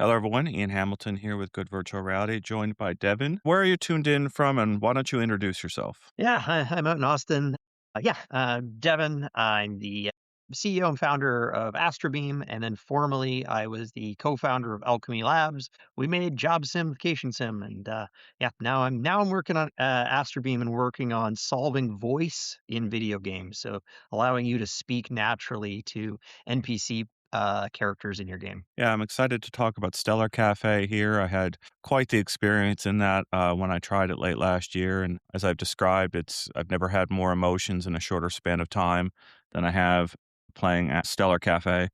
Hello, everyone. Ian Hamilton here with Good Virtual Reality, joined by Devin. Where are you tuned in from, and why don't you introduce yourself? Yeah, I'm out in Austin. Devin. I'm the CEO and founder of AstroBeam, and then formerly I was the co-founder of Owlchemy Labs. We made job sim, vacation sim, and now I'm working on AstroBeam and working on solving voice in video games, so allowing you to speak naturally to NPC characters in your game. Yeah, I'm excited to talk about Stellar Cafe here. I had quite the experience in that when I tried it late last year, and as I've described, I've never had more emotions in a shorter span of time than I have playing at Stellar Cafe.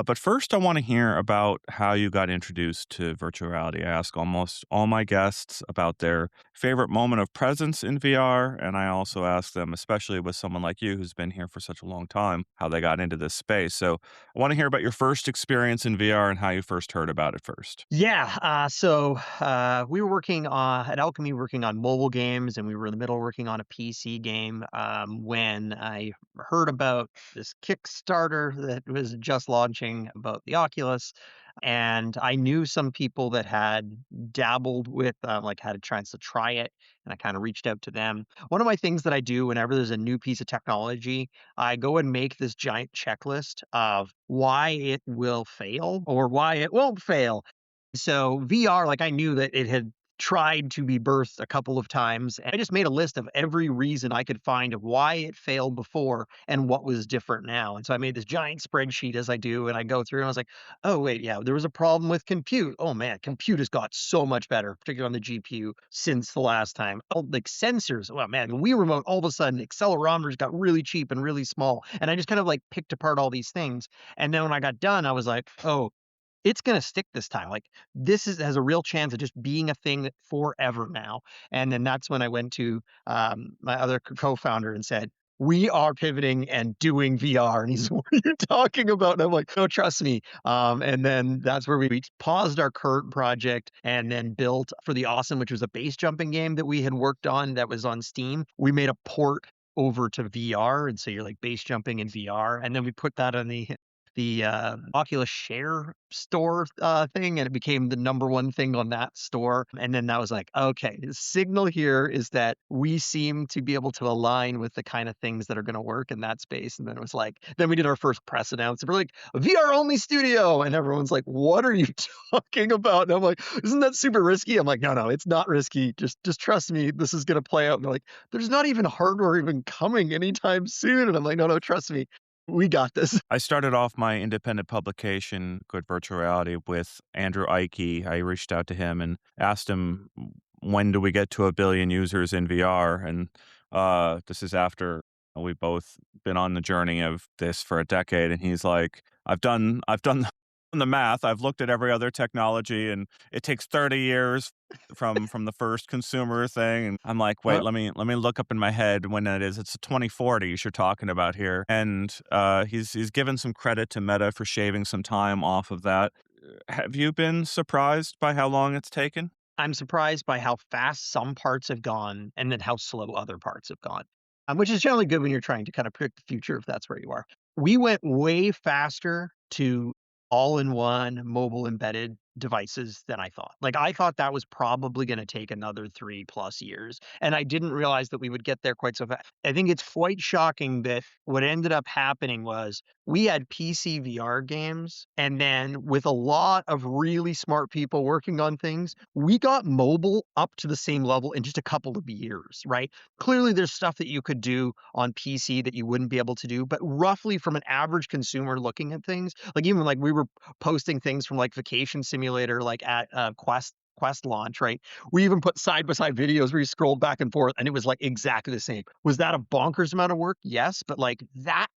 But first, I want to hear about how you got introduced to virtual reality. I ask almost all my guests about their favorite moment of presence in VR. And I also ask them, especially with someone like you who's been here for such a long time, how they got into this space. So I want to hear about your first experience in VR and how you first heard about it first. We were working on at Alchemy, working on mobile games, and we were in the middle working on a PC game when I heard about this Kickstarter that was just launching about the Oculus, and I knew some people that had dabbled with, like, had a chance to try it, and I kind of reached out to them. One of my things that I do whenever there's a new piece of technology, I go and make this giant checklist of why it will fail or why it won't fail. So VR, like, I knew that it had tried to be birthed a couple of times. And I just made a list of every reason I could find of why it failed before and what was different now. And so I made this giant spreadsheet as I do, and I go through and I was like, oh, wait, yeah, there was a problem with compute. Oh, man, compute has got so much better, particularly on the GPU since the last time. Oh, like sensors. Oh, man, Wii Remote, all of a sudden, accelerometers got really cheap and really small. And I just kind of like picked apart all these things. And then when I got done, I was like, oh, it's gonna stick this time. Like, this is has a real chance of just being a thing forever now. And then that's when I went to, my other co-founder and said, "We are pivoting and doing VR." And he's, "What are you talking about?" And I'm like, "No, trust me." And then that's where we paused our current project and then built for the Awesome, which was a base jumping game that we had worked on that was on Steam. We made a port over to VR, and so you're, like, base jumping in VR, and then we put that on the Oculus Share store, thing, and it became the number one thing on that store, and then that was like, "Okay, the signal here is that we seem to be able to align with the kinda things that are gonna work in that space," and then it was like then we did our first press announcement. We're like, "VR only studio," and everyone's like, "What are you talking about?" And I'm like, "Isn't that super risky?" I'm like, "No, no, it's not risky. Just trust me, this is gonna play out." And they're like, "There's not even hardware even coming anytime soon," and I'm like, "No, no, trust me. We got this." I started off my independent publication, Good Virtual Reality, with Andrew Ike. I reached out to him and asked him, when do we get to a billion users in VR? And this is after we've both been on the journey of this for a decade. And he's like, I've done the math. I've looked at every other technology, and it takes 30 years from the first consumer thing. And I'm like, wait, let me look up in my head when that is. It's 2040 you're talking about here. And he's given some credit to Meta for shaving some time off of that. Have you been surprised by how long it's taken? I'm surprised by how fast some parts have gone and then how slow other parts have gone, which is generally good when you're trying to kind of predict the future if that's where you are. We went way faster to all-in-one mobile embedded devices than I thought. Like, I thought that was probably gonna take another 3 plus years, and I didn't realize that we would get there quite so fast. I think it's quite shocking that what ended up happening was we had PC VR games, and then with a lot of really smart people working on things, we got mobile up to the same level in just a couple of years, right? Clearly, there's stuff that you could do on PC that you wouldn't be able to do, but roughly from an average consumer looking at things, like even like we were posting things from like Vacation Simulator, like at Quest launch, right? We even put side by side videos where you scrolled back and forth, and it was like exactly the same. Was that a bonkers amount of work? Yes, but like that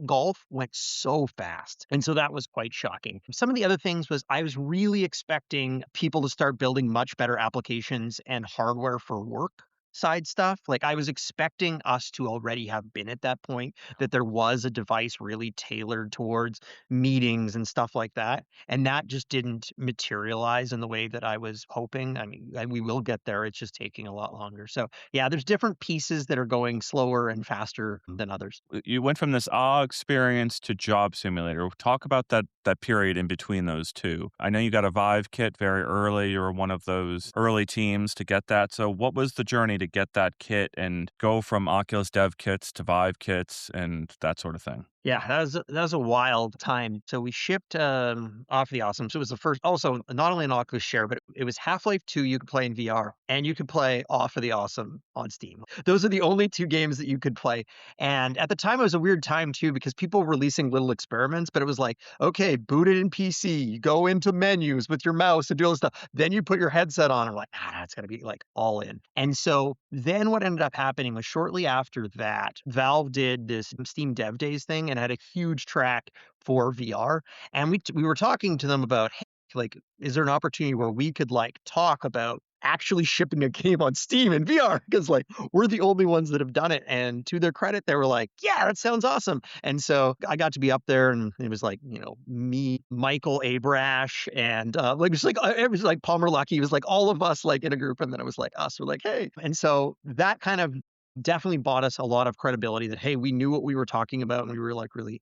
golf went so fast. And so that was quite shocking. Some of the other things was I was really expecting people to start building much better applications and hardware for work. side stuff. Like I was expecting us to already have been at that point, that there was a device really tailored towards meetings and stuff like that. And that just didn't materialize in the way that I was hoping. I mean, we will get there. It's just taking a lot longer. So yeah, there's different pieces that are going slower and faster than others. You went from this awe experience to job simulator. Talk about that period in between those two. I know you got a Vive kit very early. You were one of those early teams to get that. So what was the journey to get that kit and go from Oculus dev kits to Vive kits and that sort of thing? Yeah, that was a wild time. So we shipped off the Awesome. So it was the first, also not only an Oculus Share, but it was Half-Life 2 you could play in VR, and you could play Off of the Awesome on Steam. Those are the only two games that you could play. And at the time, it was a weird time too, because people were releasing little experiments, but it was like, okay, boot it in PC, you go into menus with your mouse and do all this stuff. Then you put your headset on and like, it's gonna be like all in. And so then what ended up happening was shortly after that, Valve did this Steam Dev Days thing and had a huge track for VR. And we were talking to them about, hey, like, is there an opportunity where we could like talk about actually shipping a game on Steam in VR? Because like we're the only ones that have done it. And to their credit, they were like, yeah, that sounds awesome. And so I got to be up there, and it was like, me, Michael Abrash, and like it was like Palmer Luckey. It was like all of us like in a group, and then it was like us. We're like, hey. And so that kind of definitely bought us a lot of credibility that, hey, we knew what we were talking about and we were like really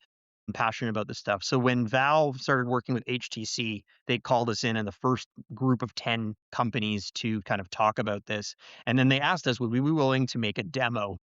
passionate about this stuff. So when Valve started working with HTC, they called us in the first group of 10 companies to kind of talk about this. And then they asked us, would we be willing to make a demo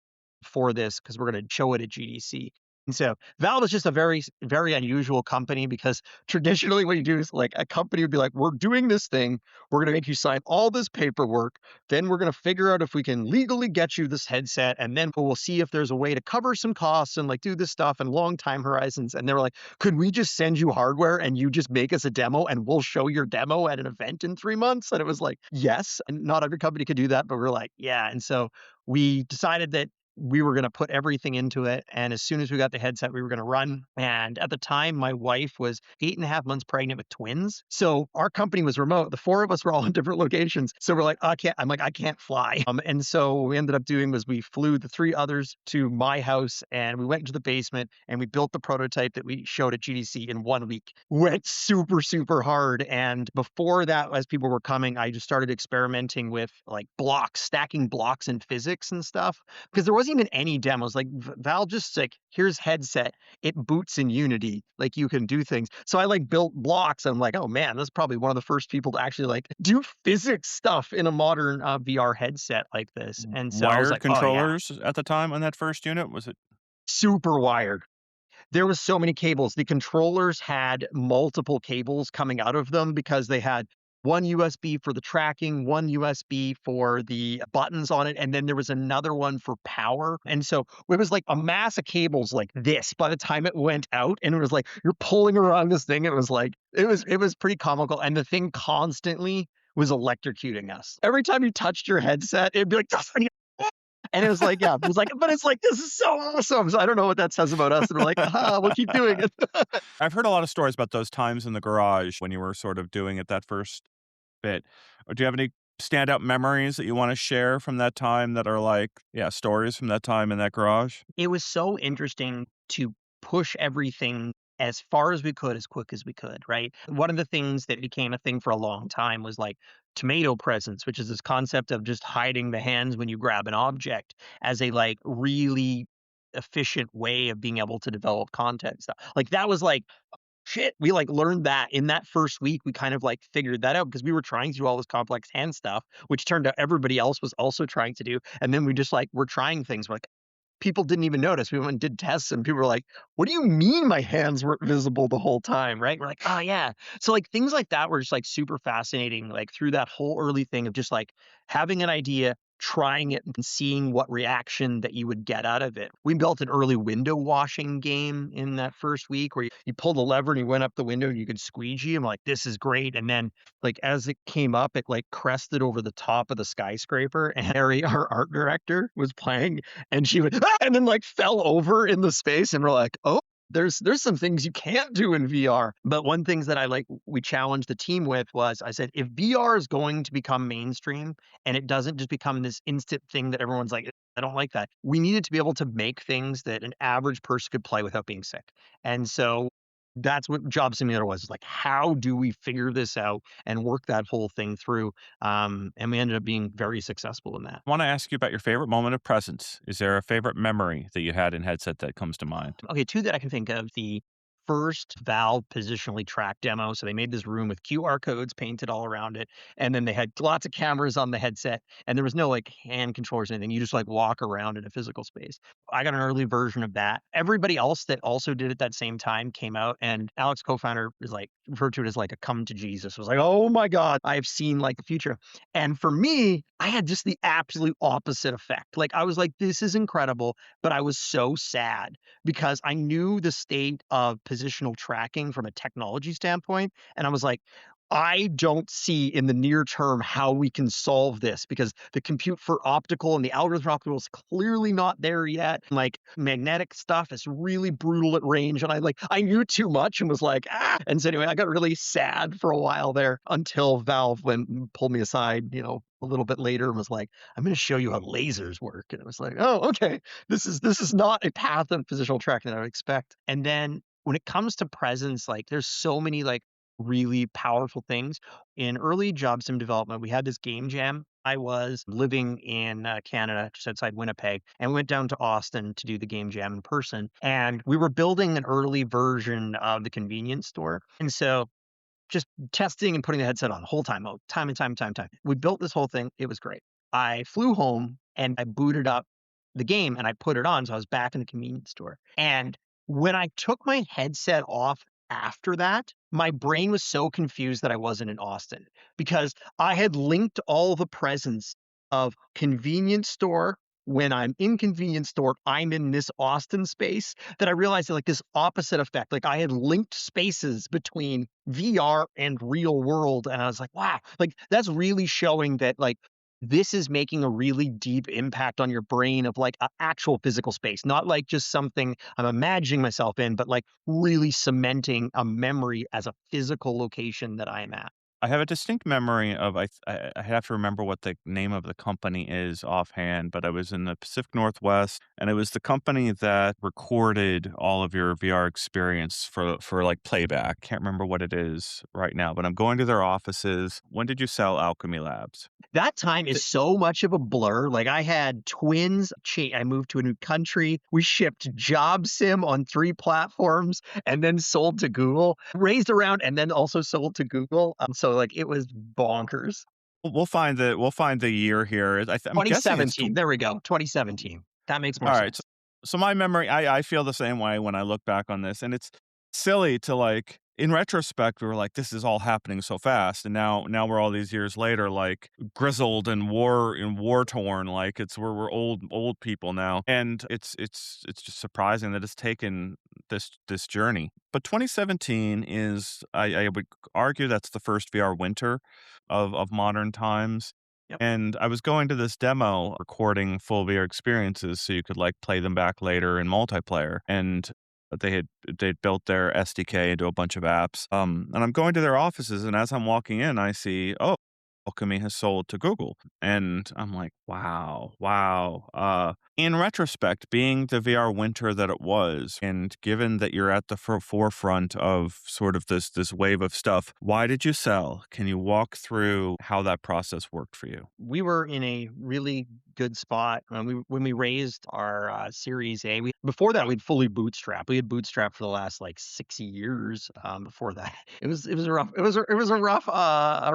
for this, because we're going to show it at GDC. And so Valve is just a very, very unusual company, because traditionally what you do is like a company would be like, we're doing this thing. We're going to make you sign all this paperwork. Then we're going to figure out if we can legally get you this headset. And then we'll see if there's a way to cover some costs and like do this stuff and long time horizons. And they were like, could we just send you hardware and you just make us a demo and we'll show your demo at an event in 3 months? And it was like, yes. And not every company could do that, but we're like, yeah. And so we decided that we were going to put everything into it. And as soon as we got the headset, we were going to run. And at the time, my wife was 8.5 months pregnant with twins. So our company was remote. The four of us were all in different locations. So we're like, I can't fly. And so what we ended up doing was we flew the three others to my house, and we went into the basement and we built the prototype that we showed at GDC in 1 week. Went super, super hard. And before that, as people were coming, I just started experimenting with like stacking blocks in physics and stuff, because there wasn't even any demos. Like Valve just like, here's headset, it boots in Unity, like you can do things. So I like built blocks. I'm like, oh man, this is probably one of the first people to actually like do physics stuff in a modern VR headset like this. And so I was Wired like, oh yeah, controllers at the time on that first unit? Was it? super wired. There was so many cables. The controllers had multiple cables coming out of them, because they had one USB for the tracking, one USB for the buttons on it, and then there was another one for power. And so it was like a mass of cables like this by the time it went out. And it was like you're pulling around this thing. It was like it was pretty comical. And the thing constantly was electrocuting us. Every time you touched your headset, it'd be like, and it was like, yeah, it was like, but it's like, this is so awesome. So I don't know what that says about us. And we're like, we'll keep doing it. I've heard a lot of stories about those times in the garage when you were sort of doing it that first bit. Do you have any standout memories that you want to share from that time that are like, yeah, stories from that time in that garage? It was so interesting to push everything as far as we could, as quick as we could, right? One of the things that became a thing for a long time was like tomato presence, which is this concept of just hiding the hands when you grab an object, as a like really efficient way of being able to develop content stuff. Like that was like, shit, we like learned that in that first week. We kind of like figured that out, because we were trying to do all this complex hand stuff, which turned out everybody else was also trying to do. And then we just like, we're trying things. We're like, people didn't even notice. We went and did tests, and people were like, what do you mean my hands weren't visible the whole time? Right? We're like, oh yeah. So like things like that were just like super fascinating, like through that whole early thing of just like having an idea, trying it and seeing what reaction that you would get out of it. We built an early window washing game in that first week, where you pulled a lever and you went up the window and you could squeegee. I'm like, this is great. And then like as it came up, it like crested over the top of the skyscraper, and Harry, our art director, was playing, and she would and then like fell over in the space, and we're like, oh, there's some things you can't do in VR. But one things that I like we challenged the team with was I said, if VR is going to become mainstream and it doesn't just become this instant thing that everyone's like, I don't like that. We needed to be able to make things that an average person could play without being sick. And so that's what Job Simulator was. Like, how do we figure this out and work that whole thing through? And we ended up being very successful in that. I want to ask you about your favorite moment of presence. Is there a favorite memory that you had in headset that comes to mind? Okay, 2 that I can think of. The first Valve positionally tracked demo. So they made this room with QR codes painted all around it, and then they had lots of cameras on the headset, and there was no, like, hand controllers or anything. You just, like, walk around in a physical space. I got an early version of that. Everybody else that also did it that same time came out, and Alex, co-founder, is, like, referred to it as, like, a come to Jesus. It was like, "Oh my god, I've seen, like, the future." And for me, I had just the absolute opposite effect. Like, I was like, "This is incredible," but I was so sad because I knew the state of positional tracking from a technology standpoint. And I was like, I don't see in the near term how we can solve this because the compute for optical and the algorithm for optical is clearly not there yet. Like magnetic stuff is really brutal at range. And I knew too much and was like, ah. And so anyway, I got really sad for a while there until Valve went and pulled me aside, a little bit later and was like, I'm going to show you how lasers work. And it was like, oh, okay. This is not a path of positional tracking that I would expect. And then when it comes to presence, like there's so many like really powerful things. In early job sim development, we had this game jam. I was living in Canada, just outside Winnipeg, and we went down to Austin to do the game jam in person. And we were building an early version of the convenience store. And so just testing and putting the headset on the whole time, time and time and time and time. We built this whole thing. It was great. I flew home and I booted up the game and I put it on. So I was back in the convenience store. And when I took my headset off after that, my brain was so confused that I wasn't in Austin because I had linked all the presence of convenience store. When I'm in convenience store, I'm in this Austin space that I realized that, like this opposite effect. Like I had linked spaces between VR and real world. And I was like, wow, like that's really showing that like this is making a really deep impact on your brain of like an actual physical space, not like just something I'm imagining myself in, but like really cementing a memory as a physical location that I am at. I have a distinct memory of I have to remember what the name of the company is offhand, but I was in the Pacific Northwest, and it was the company that recorded all of your VR experience for like playback. Can't remember what it is right now, but I'm going to their offices. When did you sell Owlchemy Labs? That time is so much of a blur. Like I had twins. I moved to a new country. We shipped Job Sim on 3 platforms and then sold to Google, raised around and then also sold to Google. So like it was bonkers. We'll find the year here. I'm guessing it's 2017. There we go. 2017. That makes more all right. sense. So my memory, I feel the same way when I look back on this, and it's silly to like. In retrospect, we were like, "This is all happening so fast," and now we're all these years later, like grizzled and war torn. Like we're old people now, and it's just surprising that it's taken this journey. But 2017 is, I would argue, that's the first VR winter of modern times. Yep. And I was going to this demo recording full VR experiences so you could like play them back later in multiplayer. And they'd built their SDK into a bunch of apps. And I'm going to their offices, and as I'm walking in, I see, oh, Alchemy has sold to Google. And I'm like, wow, wow. In retrospect, being the VR winter that it was, and given that you're at the forefront of sort of this wave of stuff, why did you sell? Can you walk through how that process worked for you? We were in a really good spot when we raised our Series A. Before that we'd fully bootstrapped. We had bootstrapped for the last like 6 years. Before that, it was a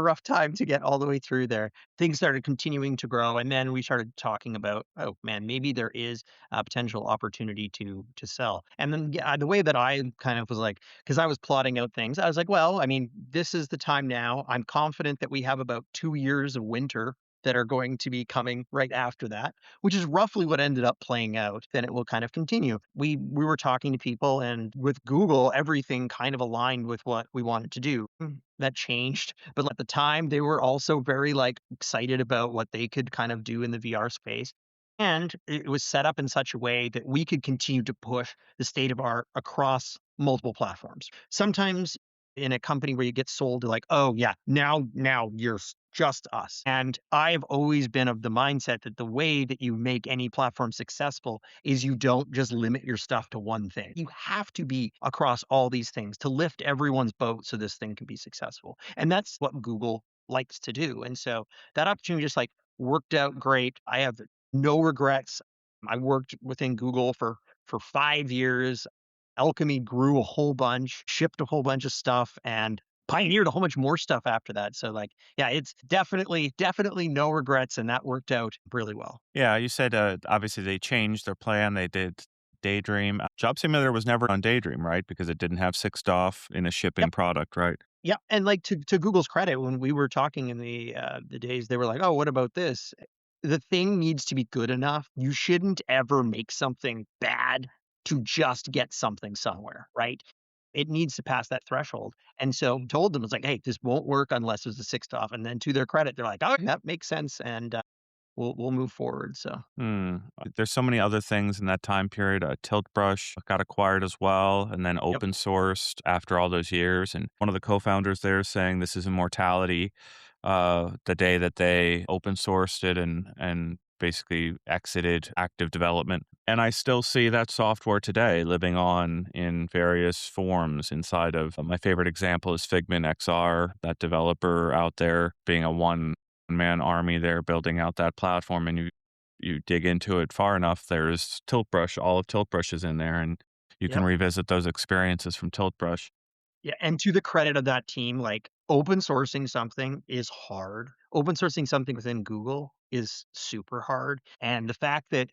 rough time to get all the way through there. Things started continuing to grow, and then we started talking about, oh man, maybe there is a potential opportunity to sell. And then yeah, the way that I kind of was like, because I was plotting out things, I was like, well, I mean, this is the time now. I'm confident that we have about 2 years of winter that are going to be coming right after that, which is roughly what ended up playing out. Then it will kind of continue. We were talking to people, and with Google, everything kind of aligned with what we wanted to do. That changed, but at the time, they were also very like excited about what they could kind of do in the VR space. And it was set up in such a way that we could continue to push the state of art across multiple platforms. Sometimes in a company where you get sold to like, oh yeah, now you're just us. And I've always been of the mindset that the way that you make any platform successful is you don't just limit your stuff to one thing. You have to be across all these things to lift everyone's boat so this thing can be successful. And that's what Google likes to do. And so that opportunity just like worked out great. I have no regrets. I worked within Google for 5 years. Alchemy grew a whole bunch, shipped a whole bunch of stuff, and pioneered a whole bunch more stuff after that. So, like, yeah, it's definitely no regrets, and that worked out really well. Yeah, you said, obviously they changed their plan, they did Daydream. Job Simulator was never on Daydream, right? Because it didn't have 6 DOF in a shipping Yep. product, right? Yeah, and, like, to Google's credit, when we were talking in the days, they were like, "Oh, what about this?" The thing needs to be good enough. You shouldn't ever make something bad to just get something somewhere, right? It needs to pass that threshold, and so told them, it's like, "Hey, this won't work unless there's a 6th off," and then to their credit, they're like, "Oh, that makes sense, and, we'll move forward," so, Hmm. There's so many other things in that time period. Tilt Brush got acquired as well, and then yep, open sourced after all those years. And one of the co-founders there saying this is immortality. The day that they open sourced it and basically exited active development. And I still see that software today living on in various forms inside of my favorite example is Figment XR, that developer out there being a one man army there building out that platform and you dig into it far enough, there's Tilt Brush, all of Tilt Brush is in there, and you can yep. revisit those experiences from Tilt Brush. Yeah, and to the credit of that team, like, open sourcing something is hard. Open sourcing something within Google is super hard, and the fact that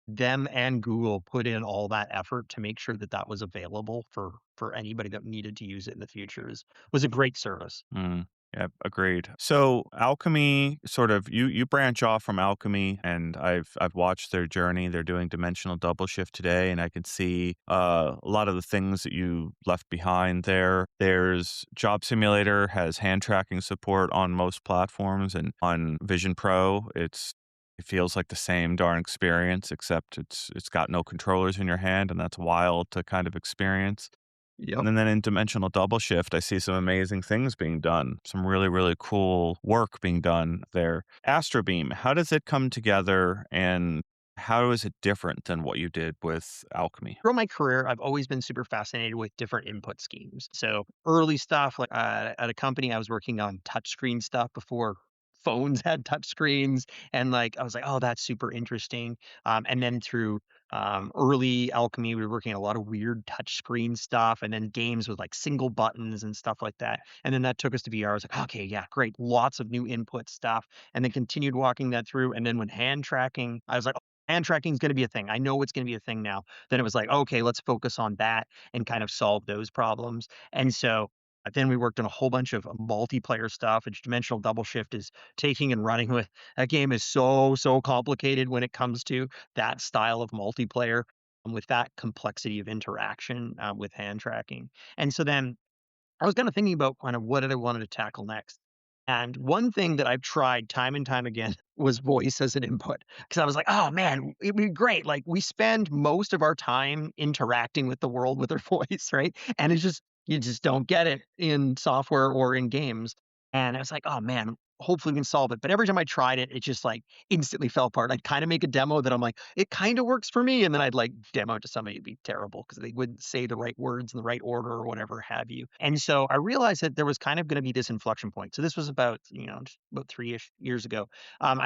them and Google put in all that effort to make sure that that was available for anybody that needed to use it in the future is was a great service. Mm, yep, agreed. So Alchemy sort of you branch off from Alchemy and I've watched their journey. They're doing dimensional double shift today and I can see a lot of the things that you left behind there. There's Job Simulator has hand tracking support on most platforms and on Vision Pro it feels like the same darn experience except it's got no controllers in your hand and that's wild to kind of experience. Yep. And then in Dimensional Double Shift, I see some amazing things being done, some really, really cool work being done there. AstroBeam, how does it come together and how is it different than what you did with Alchemy? Throughout my career, I've always been super fascinated with different input schemes. So early stuff, like at a company, I was working on touchscreen stuff before phones had touchscreens, and like I was like, oh, that's super interesting. And then through early Alchemy, we were working on a lot of weird touchscreen stuff, and then games with like single buttons and stuff like that. And then that took us to VR. I was like, okay, yeah, great, lots of new input stuff, and then continued walking that through. And then when hand tracking, I was like, hand tracking is going to be a thing. I know it's going to be a thing now. Then it was like, okay, let's focus on that and kind of solve those problems. And so then we worked on a whole bunch of multiplayer stuff, which dimensional double shift is taking and running with. That game is so complicated when it comes to that style of multiplayer with that complexity of interaction with hand tracking. And so then I was kind of thinking about kind of what did I wanted to tackle next. And one thing that I've tried time and time again was voice as an input because I was like, oh man, it'd be great. Like we spend most of our time interacting with the world with our voice, right? And it's just, you just don't get it in software or in games. And I was like, oh man, hopefully we can solve it. But every time I tried it, it just like instantly fell apart. I'd kind of make a demo that I'm like, it kind of works for me. And then I'd like demo it to somebody, it'd be terrible because they wouldn't say the right words in the right order or whatever have you. And so I realized that there was kind of going to be this inflection point. So this was about, just about 3-ish years ago.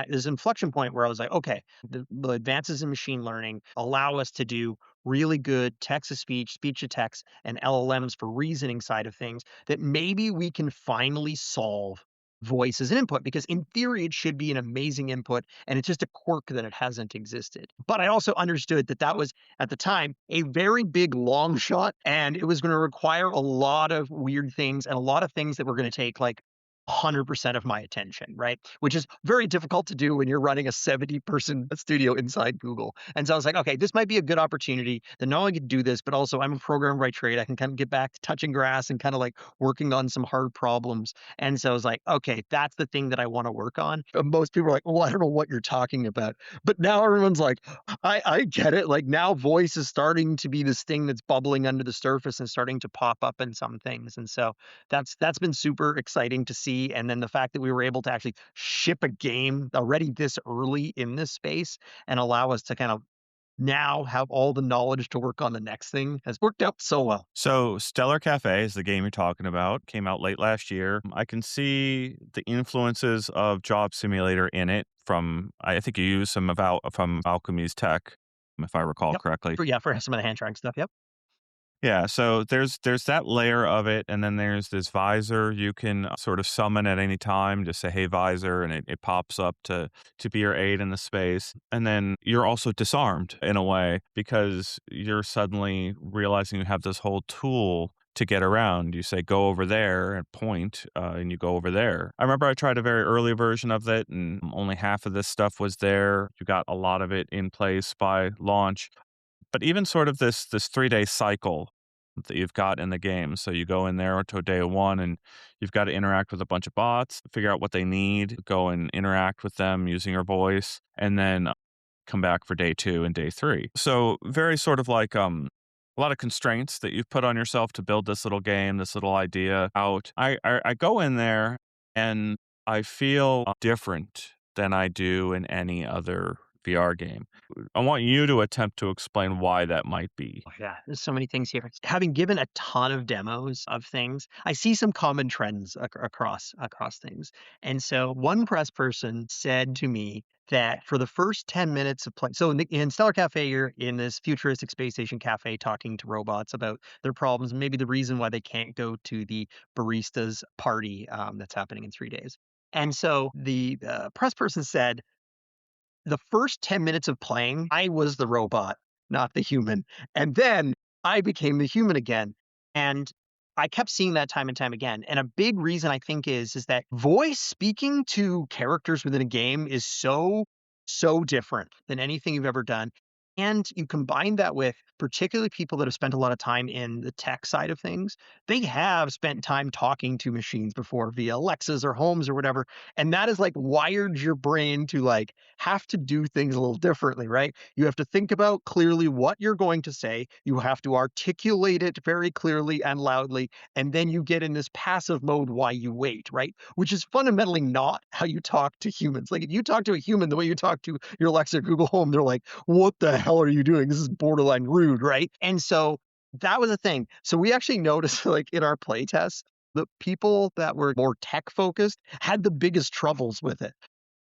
This inflection point where I was like, okay, the advances in machine learning allow us to do really good text to speech, speech to text, and LLMs for reasoning side of things that maybe we can finally solve voice as an input because in theory it should be an amazing input and it's just a quirk that it hasn't existed. But I also understood that that was at the time a very big long shot and it was going to require a lot of weird things and a lot of things that were going to take like 100% of my attention, right? Which is very difficult to do when you're running a 70-person studio inside Google. And so I was like, okay, this might be a good opportunity that not only could do this, but also I'm a programmer by trade. I can kind of get back to touching grass and kind of like working on some hard problems. And so I was like, okay, that's the thing that I want to work on. Most people are like, well, I don't know what you're talking about. But now everyone's like, I get it. Like now voice is starting to be this thing that's bubbling under the surface and starting to pop up in some things. And so that's been super exciting to see. And then the fact that we were able to actually ship a game already this early in this space and allow us to kind of now have all the knowledge to work on the next thing has worked out so well. So, Stellar Cafe is the game you're talking about. Came out late last year. I can see the influences of Job Simulator in it. From I think you use some from Alchemy's tech, if I recall Yep. correctly. For some of the hand trying stuff. Yep. Yeah, so there's that layer of it, and then there's this visor you can sort of summon at any time. Just say, "Hey, visor," and it pops up to be your aid in the space. And then you're also disarmed in a way because you're suddenly realizing you have this whole tool to get around. You say, "Go over there," and point, and you go over there. I remember I tried a very early version of it, and only half of this stuff was there. You got a lot of it in place by launch. But even sort of this 3-day cycle that you've got in the game. So you go in there to day one and you've got to interact with a bunch of bots, figure out what they need, go and interact with them using your voice, and then come back for day 2 and day 3. So very sort of like a lot of constraints that you've put on yourself to build this little game, this little idea out. I go in there and I feel different than I do in any other VR game. I want you to attempt to explain why that might be. Oh, yeah, there's so many things here. Having given a ton of demos of things, I see some common trends across things. And so one press person said to me that for the first 10 minutes of play, so in Stellar Cafe, you're in this futuristic space station cafe talking to robots about their problems, and maybe the reason why they can't go to the baristas party that's happening in 3 days. And so the press person said the first 10 minutes of playing, I was the robot, not the human. And then I became the human again. And I kept seeing that time and time again. And a big reason I think is that voice speaking to characters within a game is so different than anything you've ever done. And you combine that with particularly people that have spent a lot of time in the tech side of things. They have spent time talking to machines before via Alexas or homes or whatever. And that has like wired your brain to like have to do things a little differently, right? You have to think about clearly what you're going to say. You have to articulate it very clearly and loudly. And then you get in this passive mode while you wait, right? Which is fundamentally not how you talk to humans. Like if you talk to a human the way you talk to your Alexa or Google Home, they're like, what the hell are you doing? This is borderline rude, right? And so that was a thing. So we actually noticed like in our play tests, the people that were more tech focused had the biggest troubles with it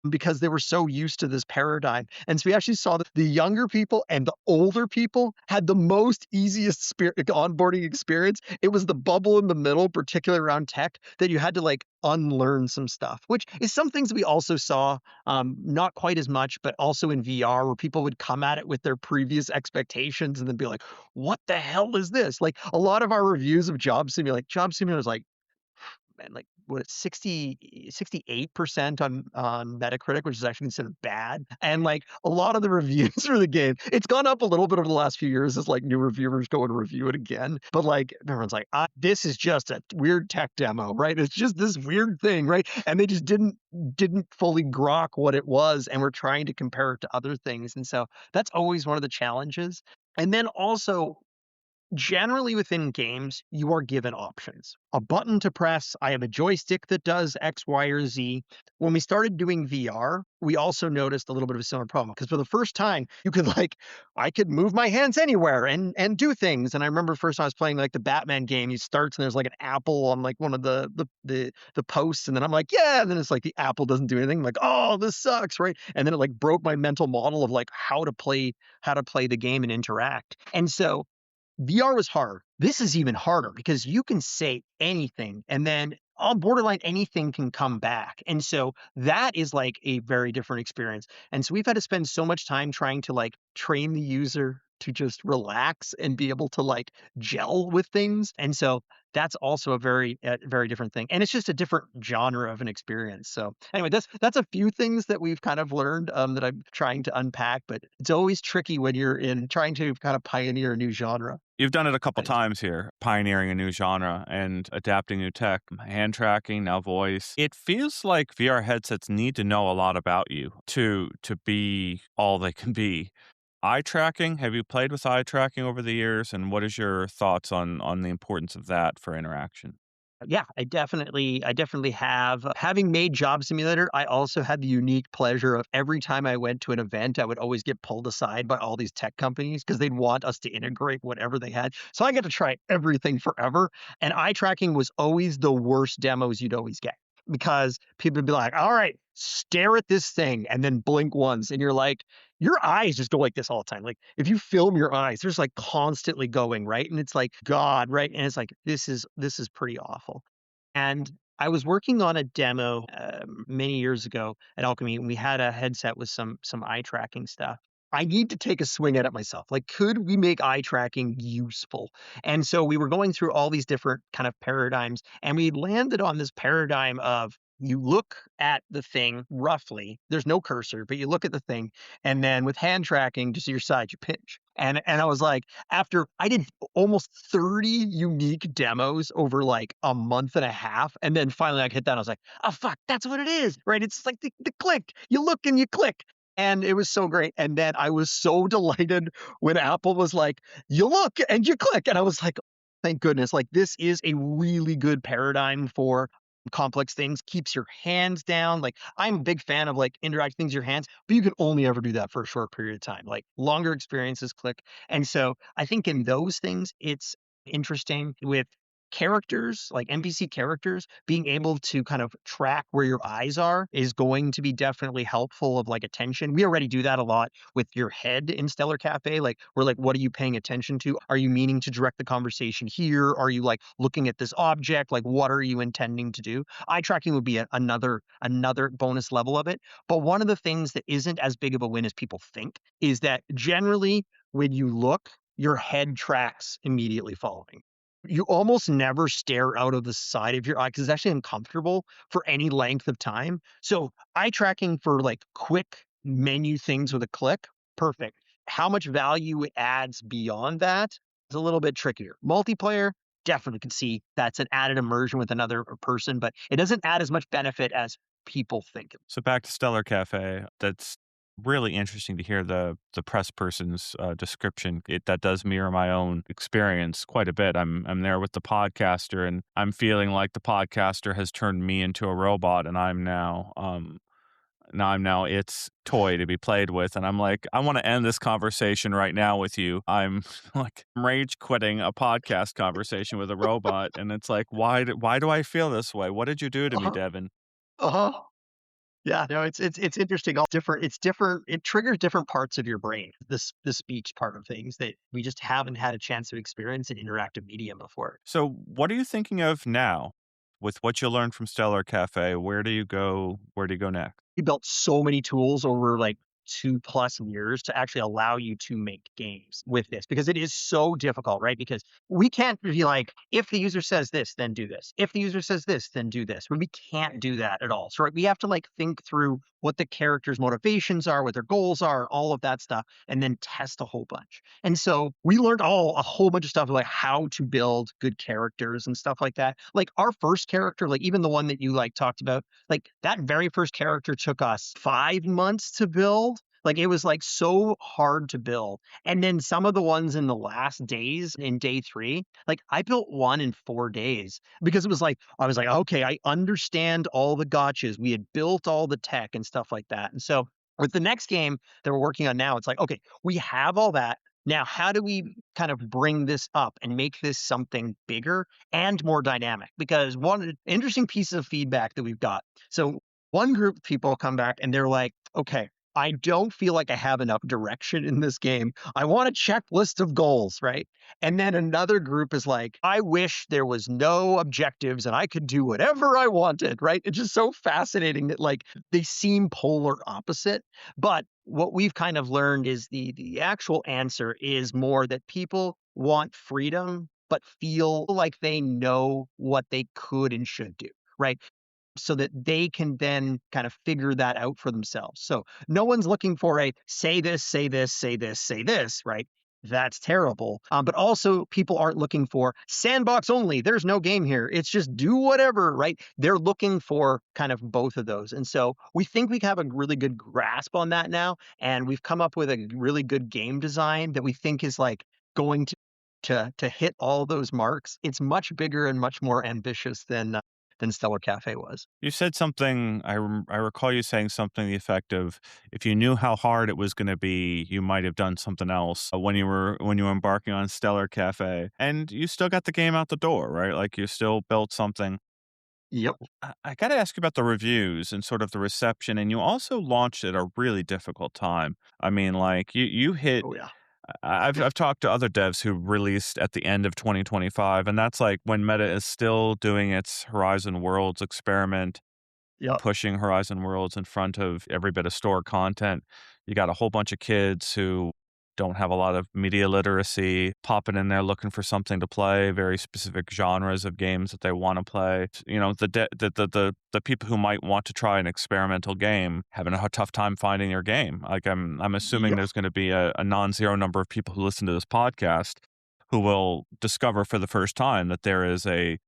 because they were so used to this paradigm. And so we actually saw that the younger people and the older people had the most easiest onboarding experience. It was the bubble in the middle, particularly around tech, that you had to like unlearn some stuff, which is some things we also saw, not quite as much, but also in VR, where people would come at it with their previous expectations and then be like, what the hell is this? Like a lot of our reviews of Job Simulator is like, man, like what 68% on Metacritic, which is actually considered bad. And like a lot of the reviews for the game, it's gone up a little bit over the last few years as like new reviewers go and review it again. But like everyone's like, this is just a weird tech demo, right? It's just this weird thing, right? And they just didn't fully grok what it was, and we're trying to compare it to other things. And so that's always one of the challenges. And then also generally within games, you are given options. A button to press. I have a joystick that does X, Y, or Z. When we started doing VR, we also noticed a little bit of a similar problem because for the first time, you could like, I could move my hands anywhere and do things. And I remember first time I was playing like the Batman game, he starts and there's like an apple on like one of the posts, and then I'm like, yeah, and then it's like the apple doesn't do anything. I'm like, oh, this sucks, right? And then it like broke my mental model of like how to play the game and interact. And so VR was hard. This is even harder because you can say anything and then on borderline anything can come back. And so that is like a very different experience. And so we've had to spend so much time trying to like train the user to just relax and be able to like gel with things. And so that's also a very different thing. And it's just a different genre of an experience. So anyway, that's a few things that we've kind of learned that I'm trying to unpack, but it's always tricky when you're in trying to kind of pioneer a new genre. You've done it a couple But it's times here, pioneering a new genre and adapting new tech, hand tracking, now voice. It feels like VR headsets need to know a lot about you to be all they can be. Eye tracking, have you played with eye tracking over the years, and what is your thoughts on the importance of that for interaction? Yeah, I definitely have. Having made Job Simulator, I also had the unique pleasure of every time I went to an event, I would always get pulled aside by all these tech companies because they'd want us to integrate whatever they had. So I got to try everything forever. And eye tracking was always the worst demos you'd always get because people would be like, all right, stare at this thing and then blink once. And you're like, your eyes just go like this all the time. Like if you film your eyes, there's like constantly going, right? And it's like, God, right? And it's like, this is pretty awful. And I was working on a demo many years ago at Alchemy, and we had a headset with some eye tracking stuff. I need to take a swing at it myself. Like, could we make eye tracking useful? And so we were going through all these different kind of paradigms, and we landed on this paradigm of you look at the thing roughly. There's no cursor, but you look at the thing, and then with hand tracking, just your side, you pinch. And I was like, after I did almost 30 unique demos over like a month and a half. And then finally I hit that. I was like, oh, fuck, that's what it is. Right. It's like the click. You look and you click. And it was so great. And then I was so delighted when Apple was like, you look and you click. And I was like, thank goodness. Like, this is a really good paradigm for complex things, keeps your hands down. Like, I'm a big fan of like interacting things with your hands, but you can only ever do that for a short period of time. Like longer experiences click. And so I think in those things, it's interesting with characters, like NPC characters, being able to kind of track where your eyes are is going to be definitely helpful of like attention. We already do that a lot with your head in Stellar Cafe. Like we're like, what are you paying attention to? Are you meaning to direct the conversation here? Are you like looking at this object? Like what are you intending to do? Eye tracking would be another bonus level of it. But one of the things that isn't as big of a win as people think is that generally when you look, your head tracks immediately following. You almost never stare out of the side of your eye because it's actually uncomfortable for any length of time. So eye tracking for like quick menu things with a click, perfect. How much value it adds beyond that is a little bit trickier. Multiplayer, definitely can see that's an added immersion with another person, but it doesn't add as much benefit as people think. So back to Stellar Cafe, that's really interesting to hear the press person's description. That does mirror my own experience quite a bit. I'm there with the podcaster, and I'm feeling like the podcaster has turned me into a robot, and I'm now its toy to be played with, and I'm like, I want to end this conversation right now with you. I'm like rage quitting a podcast conversation with a robot, and it's like, why do I feel this way? What did you do to me, Uh-huh. Devin? Uh-huh. Yeah, no, it's interesting. All different. It's different. It triggers different parts of your brain. This speech part of things that we just haven't had a chance to experience in interactive media before. So, what are you thinking of now with what you learned from Stellar Cafe? Where do you go? Where do you go next? We built so many tools over like 2+ years to actually allow you to make games with this because it is so difficult, right? Because we can't be like, if the user says this, then do this. If the user says this, then do this. We can't do that at all. So right, we have to like think through what the characters' motivations are, what their goals are, all of that stuff, and then test a whole bunch. And so we learned a whole bunch of stuff like how to build good characters and stuff like that. Like our first character, like even the one that you like talked about, like that very first character took us 5 months to build. Like it was like so hard to build. And then some of the ones in the last days in day three, like I built one in 4 days because it was like, I was like, okay, I understand all the gotchas. We had built all the tech and stuff like that. And so with the next game that we're working on now, it's like, okay, we have all that. Now, how do we kind of bring this up and make this something bigger and more dynamic? Because one interesting piece of feedback that we've got. So one group of people come back and they're like, okay, I don't feel like I have enough direction in this game. I want a checklist of goals, right? And then another group is like, I wish there was no objectives and I could do whatever I wanted, right? It's just so fascinating that like they seem polar opposite. But what we've kind of learned is the actual answer is more that people want freedom, but feel like they know what they could and should do, right? So that they can then kind of figure that out for themselves. So no one's looking for a say this, say this, say this, say this, right? That's terrible. But also, people aren't looking for sandbox only. There's no game here. It's just do whatever, right? They're looking for kind of both of those. And so we think we have a really good grasp on that now. And we've come up with a really good game design that we think is like going to hit all those marks. It's much bigger and much more ambitious than Stellar Cafe was. You said something, I recall you saying something to the effect of, "If you knew how hard it was gonna be, you might have done something else," when you were embarking on Stellar Cafe, and you still got the game out the door, right? Like, you still built something. Yep. I gotta ask you about the reviews and sort of the reception, and you also launched at a really difficult time. I mean, like, you hit Oh yeah. I've talked to other devs who released at the end of 2025, and that's, like, when Meta is still doing its Horizon Worlds experiment, Yep. pushing Horizon Worlds in front of every bit of store content. You got a whole bunch of kids who don't have a lot of media literacy popping in there looking for something to play, very specific genres of games that they want to play. You know, the people who might want to try an experimental game having a tough time finding your game. Like I'm assuming Yep. there's going to be a non-zero number of people who listen to this podcast who will discover for the first time that there is a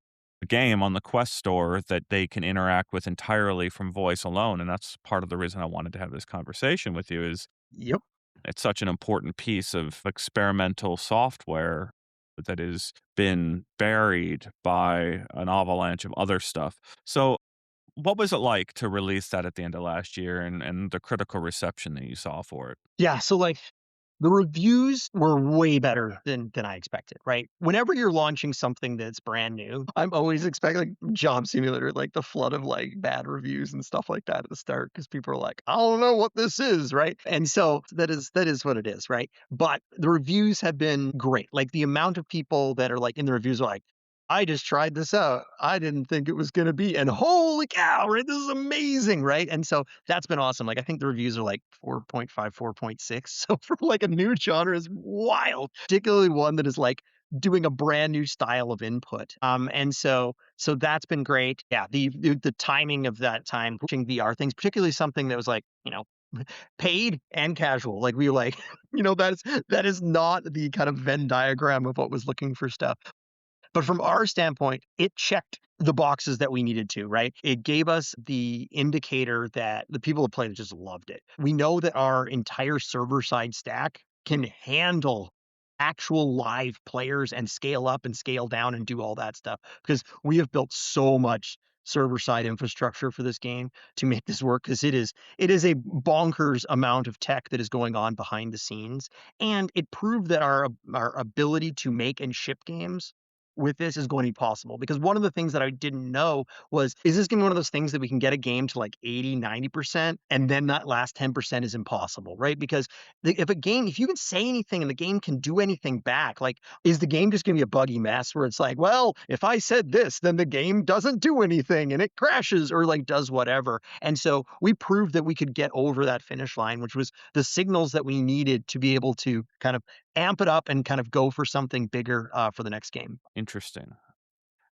game on the Quest store that they can interact with entirely from voice alone, and that's part of the reason I wanted to have this conversation with you is Yep. it's such an important piece of experimental software that has been buried by an avalanche of other stuff. So, what was it like to release that at the end of last year and the critical reception that you saw for it? Yeah, so, like, the reviews were way better than I expected, right? Whenever you're launching something that's brand new, I'm always expecting, like, Job Simulator, like, the flood of, like, bad reviews and stuff like that at the start because people are like, "I don't know what this is," right? And so that is what it is, right? But the reviews have been great. Like, the amount of people that are, like, in the reviews are like, "I just tried this out. I didn't think it was gonna be, and holy cow, right? This is amazing," right? And so that's been awesome. Like, I think the reviews are like 4.5, 4.6. So for like a new genre is wild, particularly one that is like doing a brand new style of input. And so that's been great. Yeah, the timing of that time pushing VR things, particularly something that was like, paid and casual. Like we were like, that is not the kind of Venn diagram of what was looking for stuff. But from our standpoint, it checked the boxes that we needed to, right? It gave us the indicator that the people that played it just loved it. We know that our entire server side stack can handle actual live players and scale up and scale down and do all that stuff because we have built so much server side infrastructure for this game to make this work because it is a bonkers amount of tech that is going on behind the scenes, and it proved that our ability to make and ship games with this is going to be possible because one of the things that I didn't know was, is this gonna be one of those things that we can get a game to like 80, 90% and then that last 10% is impossible, right? Because if you can say anything and the game can do anything back, like, is the game just gonna be a buggy mess where it's like, well, if I said this, then the game doesn't do anything and it crashes or like does whatever. And so we proved that we could get over that finish line, which was the signals that we needed to be able to kind of amp it up and kind of go for something bigger for the next game. Interesting.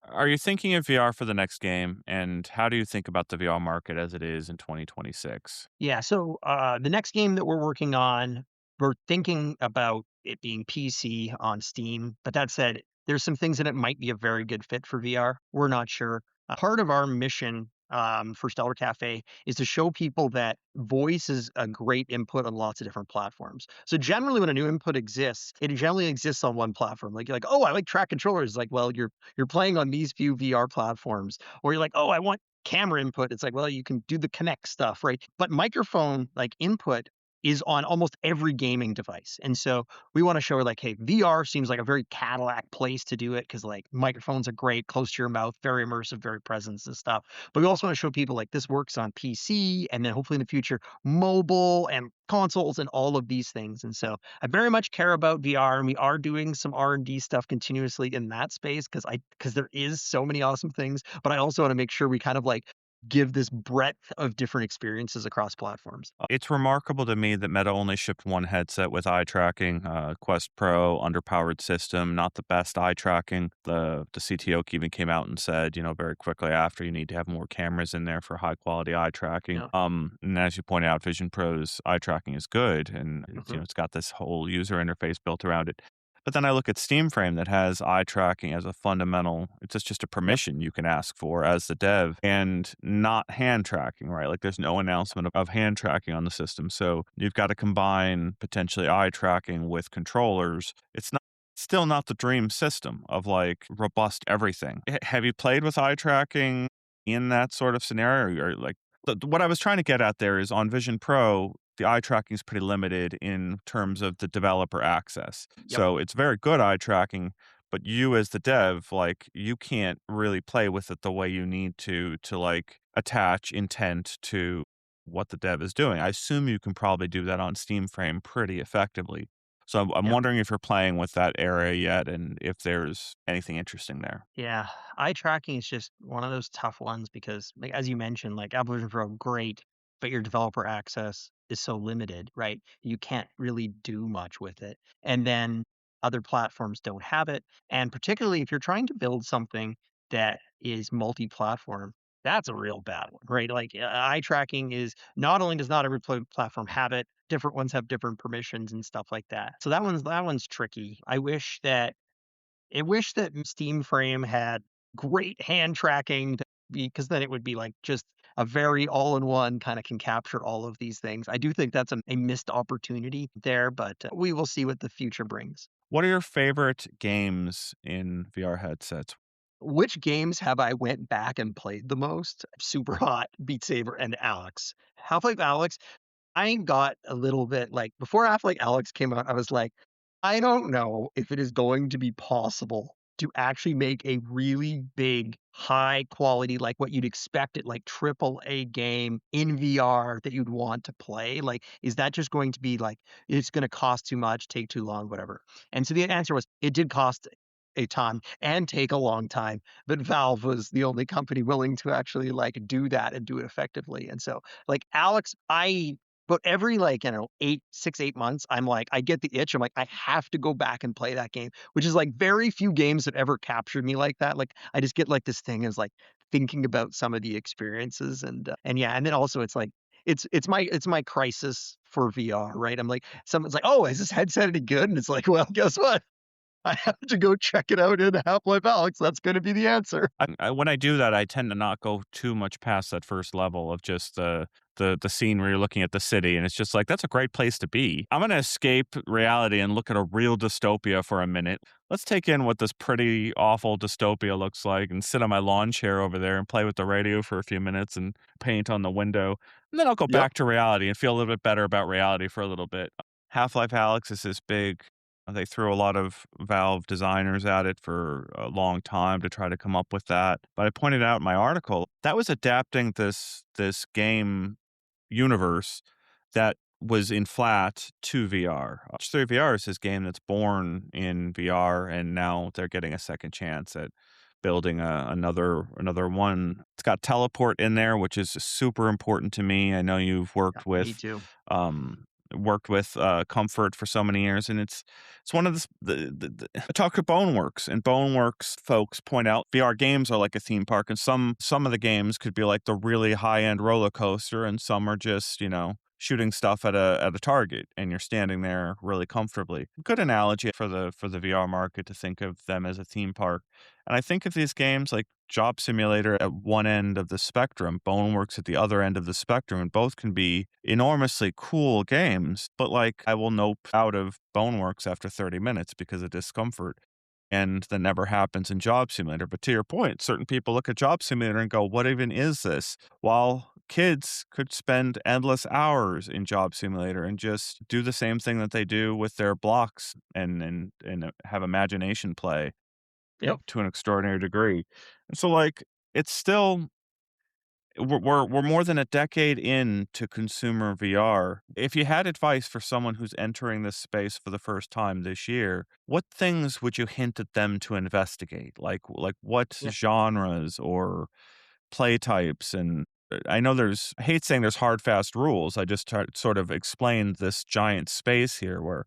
Are you thinking of VR for the next game, and how do you think about the VR market as it is in 2026? Yeah, so the next game that we're working on, we're thinking about it being PC on Steam. But that said, there's some things that it might be a very good fit for VR. We're not sure. Part of our mission for Stellar Cafe is to show people that voice is a great input on lots of different platforms. So generally, when a new input exists, it generally exists on one platform. Like you're like, oh, I like track controllers. Like, well, you're playing on these few VR platforms. Or you're like, oh, I want camera input. It's like, well, you can do the Connect stuff, right? But microphone like input is on almost every gaming device. And so we want to show her like, hey, VR seems like a very Cadillac place to do it because like microphones are great, close to your mouth, very immersive, very presence and stuff. But we also want to show people like this works on PC and then hopefully in the future mobile and consoles and all of these things. And so I very much care about VR, and we are doing some R&D stuff continuously in that space because there is so many awesome things. But I also want to make sure we kind of like give this breadth of different experiences across platforms. It's remarkable to me that Meta only shipped one headset with eye tracking, Quest Pro, underpowered system, not the best eye tracking. The CTO even came out and said, very quickly after, you need to have more cameras in there for high quality eye tracking. Yeah. And as you pointed out, Vision Pro's eye tracking is good, and Mhm. it's got this whole user interface built around it. But then I look at Steam Frame that has eye tracking as a fundamental, it's just a Yep. permission you can ask for as the dev and not hand tracking, right? Like there's no announcement of hand tracking on the system. So you've got to combine potentially eye tracking with controllers. It's not still not the dream system of like robust everything. Have you played with eye tracking in that sort of scenario? Or like what I was trying to get at there is on Vision Pro, the eye tracking is pretty limited in terms of the developer access. Yep. So it's very good eye tracking, but you as the dev, like you can't really play with it the way you need to like attach intent to what the dev is doing. I assume you can probably do that on Steam Frame pretty effectively. So I'm Yep. wondering if you're playing with that area yet and if there's anything interesting there. Yeah, eye tracking is just one of those tough ones because, like as you mentioned, like Apple Vision Pro, great, but your developer access is so limited, right? You can't really do much with it. And then other platforms don't have it. And particularly if you're trying to build something that is multi-platform, that's a real bad one, right? Like eye tracking is not only does not every platform have it, different ones have different permissions and stuff like that. So that one's tricky. I wish that Steam Frame had great hand tracking because then it would be like just a very all-in-one kinda can capture all of these things. I do think that's a missed opportunity there, but we will see what the future brings. What are your favorite games in VR headsets? Which games have I went back and played the most? Super Hot, Beat Saber, and Alex. Half-Life Alex, I got a little bit like before Half-Life Alex came out, I was like, I don't know if it is going to be possible to actually make a really big, high quality, like what you'd expect at like triple A game in VR that you'd want to play. Like, is that just going to be like it's going to cost too much, take too long, whatever? And so the answer was it did cost a ton and take a long time, but Valve was the only company willing to actually like do that and do it effectively. And so like Alex, but every like, 8 months, I'm like, I get the itch. I'm like, I have to go back and play that game, which is like very few games have ever captured me like that. Like, I just get like this thing is like thinking about some of the experiences and yeah, and then also it's like it's my crisis for VR, right? I'm like, someone's like, oh, is this headset any good? And it's like, well, guess what? I have to go check it out in Half-Life Alyx. That's going to be the answer. When I do that, I tend to not go too much past that first level of just the scene where you're looking at the city, and it's just like that's a great place to be. I'm gonna escape reality and look at a real dystopia for a minute. Let's take in what this pretty awful dystopia looks like, and sit on my lawn chair over there and play with the radio for a few minutes and paint on the window, and then I'll go Yep. back to reality and feel a little bit better about reality for a little bit. Half-Life Alyx is this big they threw a lot of Valve designers at it for a long time to try to come up with that. But I pointed out in my article that was adapting this game universe that was in flat to VR. H3 VR is this game that's born in VR, and now they're getting a second chance at building another one. It's got teleport in there, which is super important to me. I know you've Yeah, worked me with too. um comfort for so many years, and it's one of I talk to Boneworks, and Boneworks folks point out VR games are like a theme park, and some of the games could be like the really high end roller coaster, and some are just shooting stuff at a target, and you're standing there really comfortably. Good analogy for the VR market to think of them as a theme park. And I think of these games like Job Simulator at one end of the spectrum, Boneworks at the other end of the spectrum, and both can be enormously cool games. But like, I will nope out of Boneworks after 30 minutes because of discomfort. And that never happens in Job Simulator. But to your point, certain people look at Job Simulator and go, what even is this? While kids could spend endless hours in Job Simulator and just do the same thing that they do with their blocks and have imagination play Yep. to an extraordinary degree. And so, like, it's still we're more than a decade into consumer VR. If you had advice for someone who's entering this space for the first time this year, what things would you hint at them to investigate? Like what Yeah. genres or play types? And I know I hate saying there's hard fast rules. I just sort of explained this giant space here where,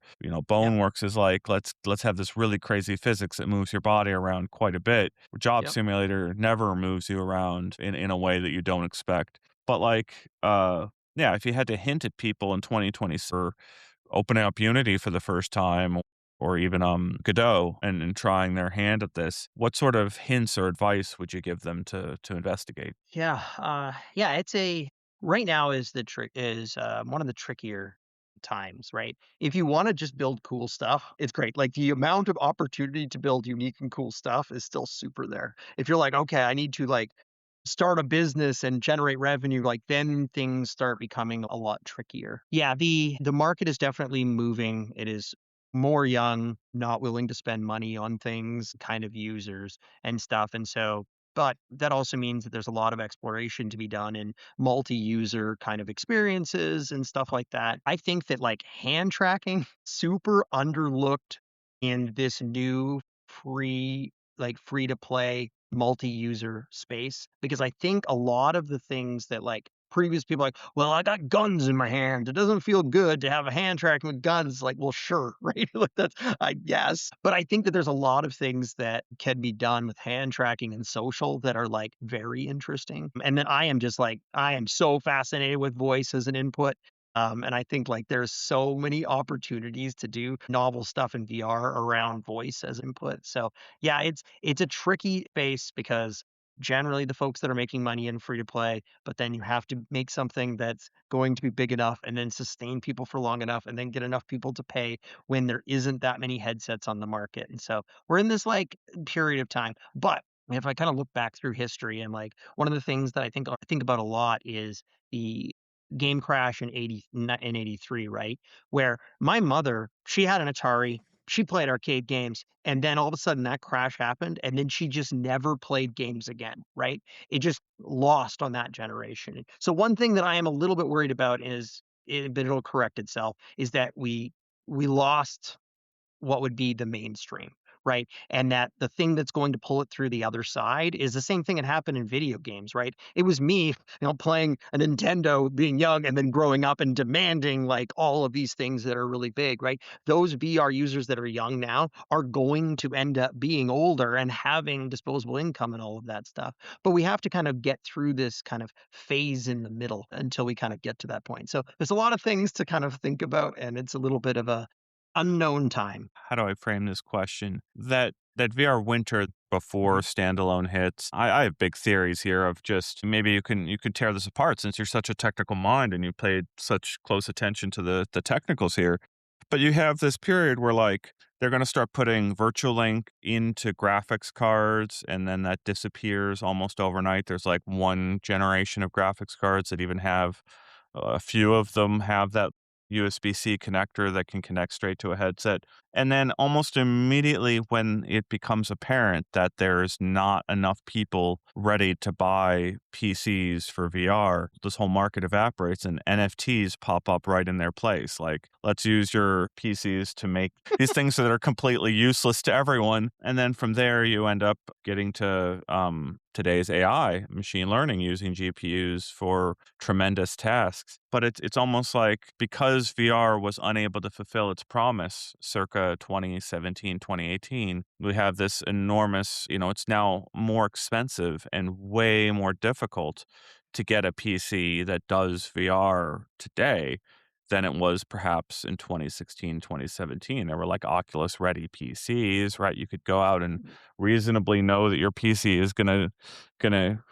Yep. Boneworks is like, let's have this really crazy physics that moves your body around quite a bit. Job Yep. Simulator never moves you around in a way that you don't expect. But like, yeah, if you had to hint at people in 2020 for opening up Unity for the first time, or even Godot, and trying their hand at this, what sort of hints or advice would you give them to investigate? Yeah, yeah, it's a right now is the trick is, one of the trickier times, right? If you wanna just build cool stuff, it's great. Like, the amount of opportunity to build unique and cool stuff is still super there. If you're like, "Okay, I need to, like, start a business and generate revenue," like, then things start becoming a lot trickier. Yeah, the market is definitely moving. It is more young, not willing to spend money on things kind of users and stuff, and so but that also means that there's a lot of exploration to be done in multi-user kind of experiences and stuff like that. I think that like hand tracking, super underlooked in this new free, like free to play multi-user space because I think a lot of the things that like previous people like, well, I got guns in my hand. It doesn't feel good to have a hand tracking with guns. Like, well, sure, right? Like that's I guess. But I think that there's a lot of things that can be done with hand tracking and social that are like very interesting. And then I am just like, I am so fascinated with voice as an input. And I think like there's so many opportunities to do novel stuff in VR around voice as input. So yeah, it's a tricky space because generally the folks that are making money in free to play, but then you have to make something that's going to be big enough and then sustain people for long enough and then get enough people to pay when there isn't that many headsets on the market. And so we're in this like period of time. But if I kind of look back through history and like one of the things that I think about a lot is the game crash in 83, right? Where my mother, she had an Atari, she played arcade games, and then all of a sudden that crash happened, and then she just never played games again, right? It just lost on that generation. So one thing that I am a little bit worried about but it'll correct itself, is that we lost what would be the mainstream, right? And that the thing that's going to pull it through the other side is the same thing that happened in video games, right? It was me, playing a Nintendo, being young, and then growing up and demanding like all of these things that are really big, right? Those VR users that are young now are going to end up being older and having disposable income and all of that stuff. But we have to kind of get through this kind of phase in the middle until we kind of get to that point. So there's a lot of things to kind of think about, and it's a little bit of a unknown time. How do I frame this question? That VR winter before Mhm. standalone hits, I have big theories here of just maybe you could tear this apart since you're such a technical mind and you paid such close attention to the technicals here. But you have this period where like they're going to start putting virtual link into graphics cards and then that disappears almost overnight. There's like one generation of graphics cards that even have a few of them have that USB-C connector that can connect straight to a headset. And then almost immediately when it becomes apparent that there's not enough people ready to buy PCs for VR, this whole market evaporates and NFTs pop up right in their place. Like, let's use your PCs to make these things that are completely useless to everyone. And then from there, you end up getting to today's AI, machine learning, using GPUs for tremendous tasks. But it's almost like because VR was unable to fulfill its promise circa 2017, 2018, we have this enormous, it's now more expensive and way more difficult to get a PC that does VR today than it was perhaps in 2016, 2017. There were like Oculus ready PCs, right? You could go out and reasonably know that your PC is gonna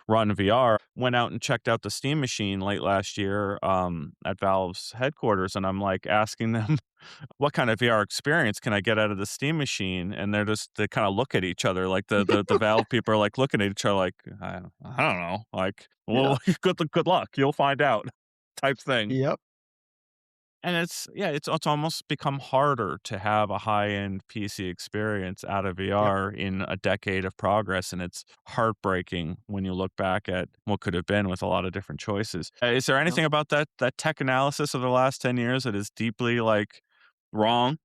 run VR. Went out and checked out the Steam machine late last year at Valve's headquarters, and I'm like asking them what kind of VR experience can I get out of the Steam machine? And they kind of look at each other, like the Valve people are like looking at each other, like I don't know, like Yeah. well, good luck, you'll find out, type thing. Yep. And it's almost become harder to have a high end PC experience out of Yep. VR in a decade of progress, and it's heartbreaking when you look back at what could have been with a lot of different choices. Is there Yep. anything about that tech analysis of the last 10 years that is deeply like wrong?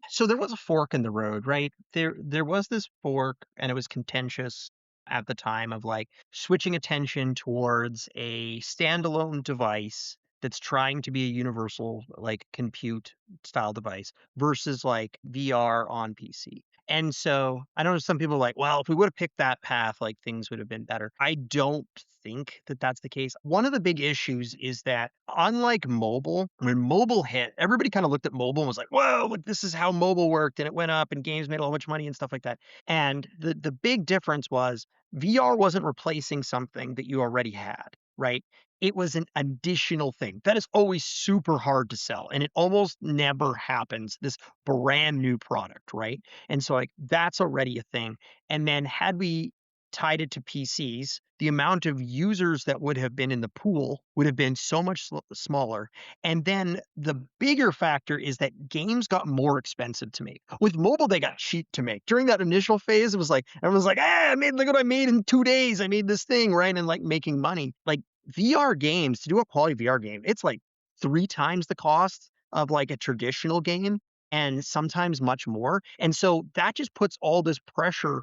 So there was a fork in the road, right? There was this fork and it was contentious at the time of like switching attention towards a standalone device that's trying to be a universal like compute style device versus like VR on PC. And so I know some people are like, well, if we would have picked that path, like things would have been better. I don't think that that's the case. One of the big issues is that unlike mobile, when mobile hit, everybody kind of looked at mobile and was like, whoa, like, this is how mobile worked. And it went up and games made a whole bunch of money and stuff like that. And the big difference was VR wasn't replacing something that you already had, right? It was an additional thing. That is always super hard to sell. And it almost never happens, this brand new product, right? And so like that's already a thing. And then had we tied it to PCs, the amount of users that would have been in the pool would have been so much smaller. And then the bigger factor is that games got more expensive to make. With mobile, they got cheap to make. During that initial phase, it was like everyone was like, "Hey, I made look what I made in 2 days. I made this thing, right?" And like making money. Like VR games to do a quality VR game, it's like 3 times the cost of like a traditional game, and sometimes much more. And so that just puts all this pressure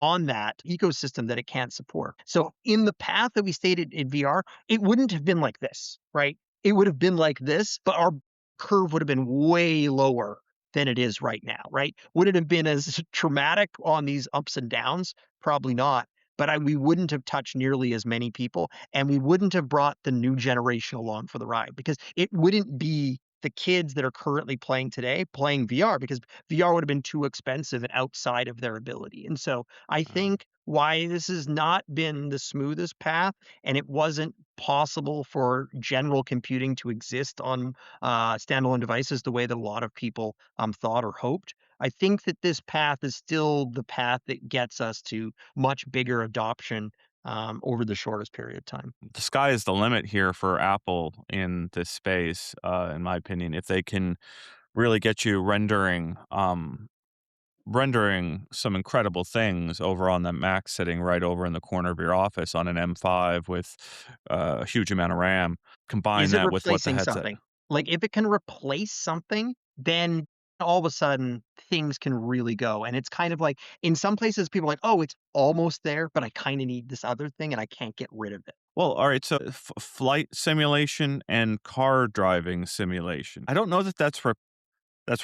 on that ecosystem that it can't support. So in the path that we stated in VR, it wouldn't have been like this, right? It would have been like this, but our curve would have been way lower than it is right now, right? Would it have been as traumatic on these ups and downs? Probably not. But we wouldn't have touched nearly as many people, and we wouldn't have brought the new generation along for the ride because it wouldn't be the kids that are currently playing today playing VR because VR would have been too expensive and outside of their ability. And so I Uh, think why this has not been the smoothest path and it wasn't possible for general computing to exist on standalone devices the way that a lot of people thought or hoped. I think that this path is still the path that gets us to much bigger adoption over the shortest period of time. the sky is the limit here for Apple in this space, in my opinion. If they can really get you rendering some incredible things over on that Mac sitting right over in the corner of your office on an M5 with a huge amount of RAM. Combine Is it that with what the replacing headset. something? Like, if it can replace something, then all of a sudden things can really go, and it's kind of like in some places, people are like, "Oh, it's almost there, but I kinda need this other thing, and I can't get rid of it." Well, all right. So, flight simulation and car driving simulation. I don't know that that's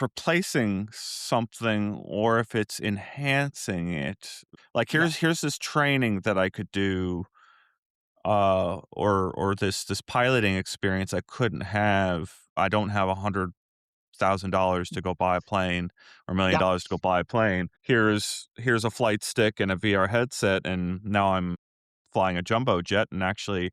replacing something or if it's enhancing it. Like Yeah, here's this training that I could do or this piloting experience I couldn't have. I don't have $100,000 to go buy a plane or $1 million yeah. to go buy a plane. Here's a flight stick and a VR headset, and now I'm flying a jumbo jet, and actually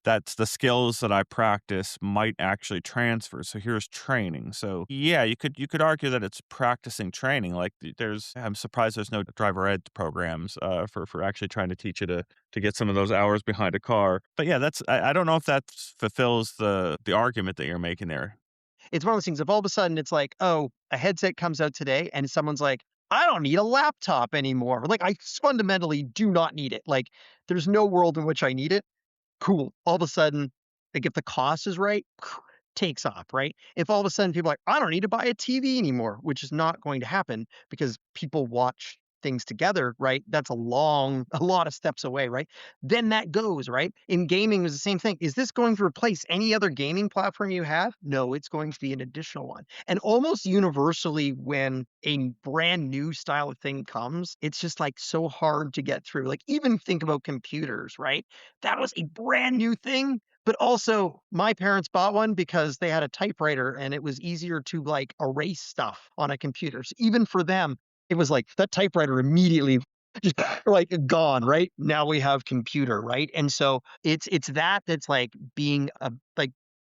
that's the skills that I practice might actually transfer. So here's training. So yeah, you could argue that it's practicing training. Like there's, I'm surprised there's no driver ed programs for actually trying to teach you to get some of those hours behind a car. But yeah, I don't know if that fulfills the argument that you're making there. It's one of those things, if all of a sudden it's like, "Oh, a headset comes out today," and someone's like, "I don't need a laptop anymore." Like, I fundamentally do not need it. Like, there's no world in which I need it. Cool. All of a sudden, like if the cost is right, takes off, right? If all of a sudden people are like, I don't need to buy a TV anymore, which is not going to happen because people watch things together, right? That's a lot of steps away, right? Then that goes, right? In gaming is the same thing. Is this going to replace any other gaming platform you have? No, it's going to be an additional one. And almost universally when a brand new style of thing comes, it's just like so hard to get through. Like even think about computers, right? That was a brand new thing, but also my parents bought one because they had a typewriter and it was easier to like erase stuff on a computer. So even for them, it was like that typewriter immediately just like gone, right? Now we have computer, right? And so it's that that's like being a like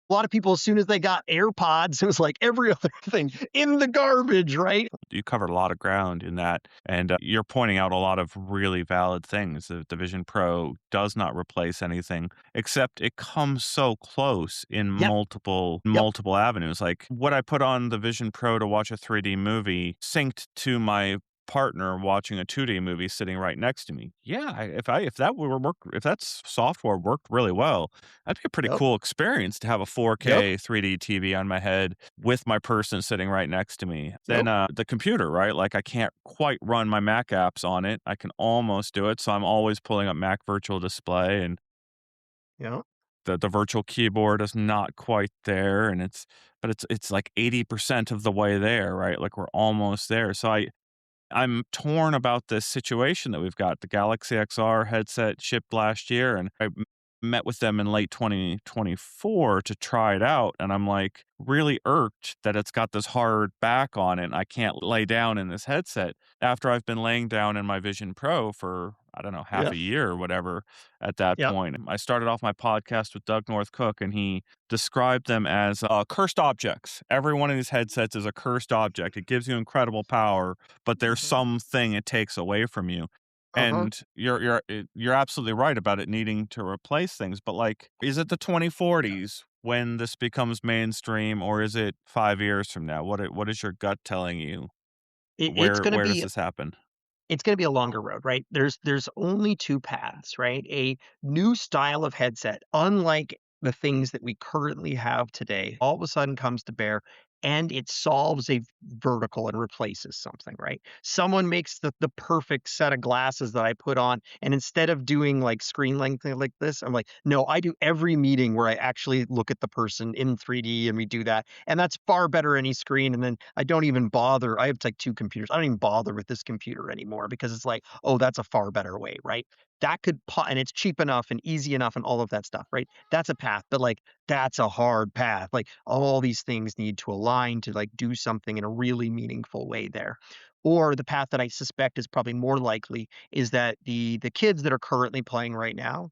a lot of people as soon as they got AirPods, it was like every other thing in the garbage, right? You covered a lot of ground in that, and you're pointing out a lot of really valid things. The Vision Pro does not replace anything, except it comes so close in Yep, yep, multiple avenues. Like what I put on the Vision Pro to watch a 3D movie synced to my partner watching a 2D movie sitting right next to me. Yeah, if that were work if that's software worked really well, that'd be a pretty yep, cool experience to have a yep, 4K 3D TV on my head with my person sitting right next to me. Then, yep, the computer, right? Like, I can't quite run my Mac apps on it. I can almost do it, so I'm always pulling up Mac Virtual Display, and yep. the virtual keyboard is not quite there, and it's like 80% of the way there, right? Like, we're almost there. So I'm torn about this situation that we've got. The Galaxy XR headset shipped last year, and I met with them in late 2024 to try it out, and I'm, like, really irked that it's got this hard back on it, and I can't lay down in this headset after I've been laying down in my Vision Pro for, I don't know, half Yeah. a year or whatever at that Yep. point. I started off my podcast with Doug North Cook, and he described them as, cursed objects. Every one of these headsets is a cursed object. It gives you incredible power, but there's Mhm. something it takes away from you. Uh-huh. And you're absolutely right about it needing to replace things, but, like, is it the 2040s when this becomes mainstream, or is it 5 years from now? What is your gut telling you? It's gonna Where does be this happen? it's gonna be a longer road, right? There's only 2 paths, right? A new style of headset, unlike the things that we currently have today, all of a sudden comes to bear and it solves a vertical and replaces something, right? Someone makes the perfect set of glasses that I put on, and instead of doing like screen length like this, I'm like, no, I do every meeting where I actually look at the person in 3D and we do that. And that's far better any screen. And then I don't even bother. I have like 2 computers. I don't even bother with this computer anymore because it's like, oh, that's a far better way, right? That could and it's cheap enough and easy enough and all of that stuff, right? That's a path, but like that's a hard path. Like all these things need to align to like do something in a really meaningful way there. Or the path that I suspect is probably more likely is that the kids that are currently playing right now,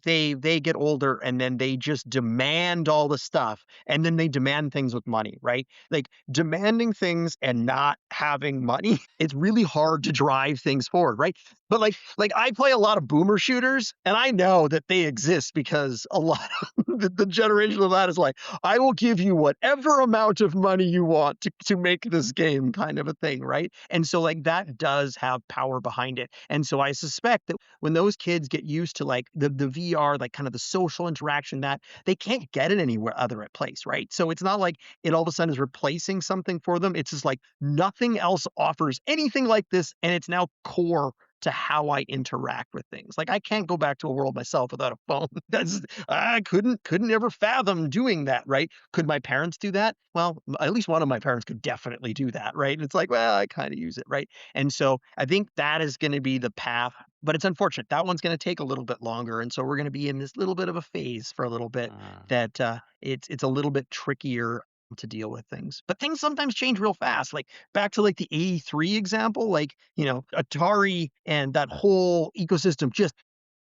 they get older and then they just demand all the stuff and then they demand things with money, right? Like demanding things and not having money, it's really hard to drive things forward, right? But like I play a lot of boomer shooters and I know that they exist because a lot of the generation of that is like, I will give you whatever amount of money you want to make this game kind of a thing, right? And so like that does have power behind it. And so I suspect that when those kids get used to like the VR, like kind of the social interaction that they can't get it anywhere other at place, right? So it's not like it all of a sudden is replacing something for them. It's just like nothing else offers anything like this, and it's now core to how I interact with things. Like I can't go back to a world myself without a phone. That's I couldn't ever fathom doing that, right? Could my parents do that? Well, at least one of my parents could definitely do that, right? And it's like, well, I kind of use it, right? And so I think that is going to be the path, but it's unfortunate. That one's going to take a little bit longer. And so we're going to be in this little bit of a phase for a little bit Uh, that it's a little bit trickier to deal with things. But things sometimes change real fast. Like back to like the 83 example, like, Atari and that whole ecosystem just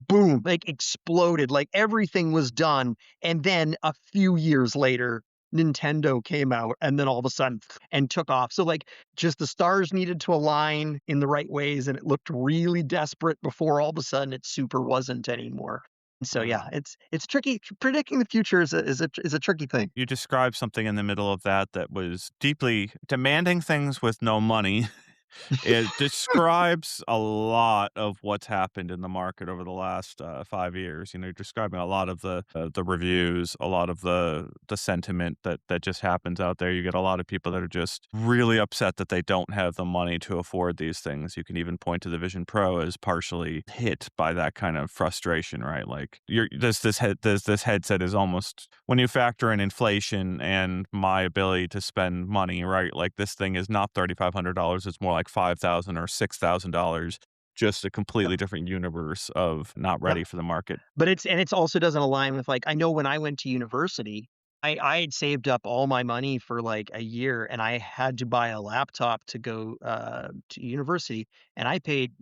boom, like exploded. Like everything was done. And then a few years later, Nintendo came out and then all of a sudden and took off. So like just the stars needed to align in the right ways and it looked really desperate before all of a sudden it super wasn't anymore. So uh. yeah, it's tricky. Predicting the future is a tricky thing. You described something in the middle of that that was deeply demanding things with no money. It describes a lot of what's happened in the market over the last 5 years. You know, you're describing a lot of the reviews, a lot of the sentiment that just happens out there. You get a lot of people that are just really upset that they don't have the money to afford these things. You can even point to the Vision Pro as partially hit by that kind of frustration, right? Like this headset is almost, when you factor in inflation and my ability to spend money, right? Like this thing is not $3,500. It's more like $5,000 or $6,000. just a Yep. completely different universe of not Yep. ready for the market. But it's also doesn't align with, like, I know when I went to university, I had saved up all my money for, like, a year, and I had to buy a laptop to go, to university, and I paid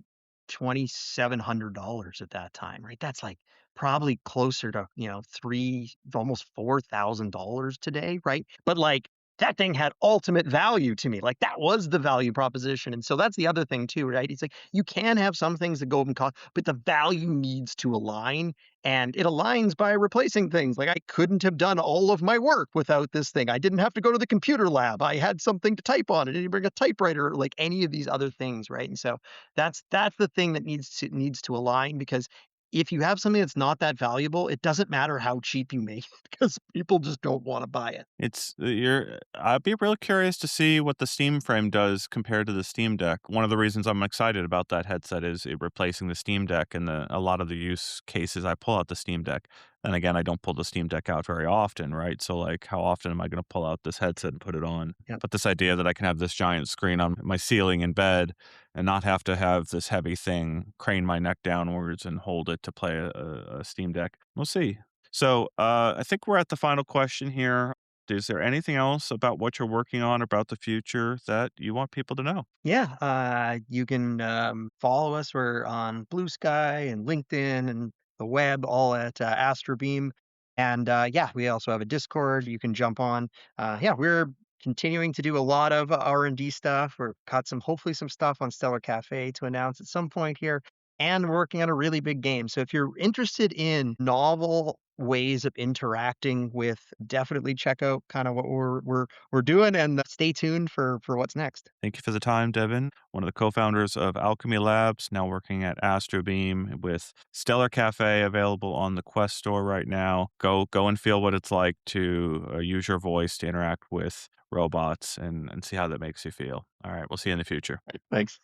$2,700 at that time, right? That's, like, probably closer to, 3 almost $4,000 today, right? But, like, that thing had ultimate value to me, like, that was the value proposition, and so that's the other thing too, right? It's like, you can have some things that go up in cost, but the value needs to align, and it aligns by replacing things. Like, I couldn't have done all of my work without this thing. I didn't have to go to the computer lab. I had something to type on. I didn't bring a typewriter, like any of these other things, right? And so that's the thing that needs to align, because if you have something that's not that valuable, it doesn't matter how cheap you make it because people just don't want to buy it. It's you're I'd be real curious to see what the Steam Frame does compared to the Steam Deck. One of the reasons I'm excited about that headset is it replacing the Steam Deck and a lot of the use cases I pull out the Steam Deck. And again, I don't pull the Steam Deck out very often, right? So like how often am I going to pull out this headset and put it on? Yeah. But this idea that I can have this giant screen on my ceiling in bed and not have to have this heavy thing crane my neck downwards and hold it to play a Steam Deck. We'll see. So I think we're at the final question here. Is there anything else about what you're working on, about the future that you want people to know? Yeah, you can follow us. We're on Blue Sky and LinkedIn and the web, all at AstroBeam. And yeah, we also have a Discord you can jump on. Yeah, we're continuing to do a lot of R&D stuff. We're got hopefully some stuff on Stellar Cafe to announce at some point here, and we're working on a really big game. So if you're interested in novel ways of interacting with, definitely check out kind of what we're doing, and stay tuned for what's next. Thank you for the time, Devin. One of the co-founders of Alchemy Labs, now working at AstroBeam with Stellar Cafe available on the Quest store right now. Go and feel what it's like to use your voice to interact with robots and see how that makes you feel. All right, we'll see you in the future. Thanks.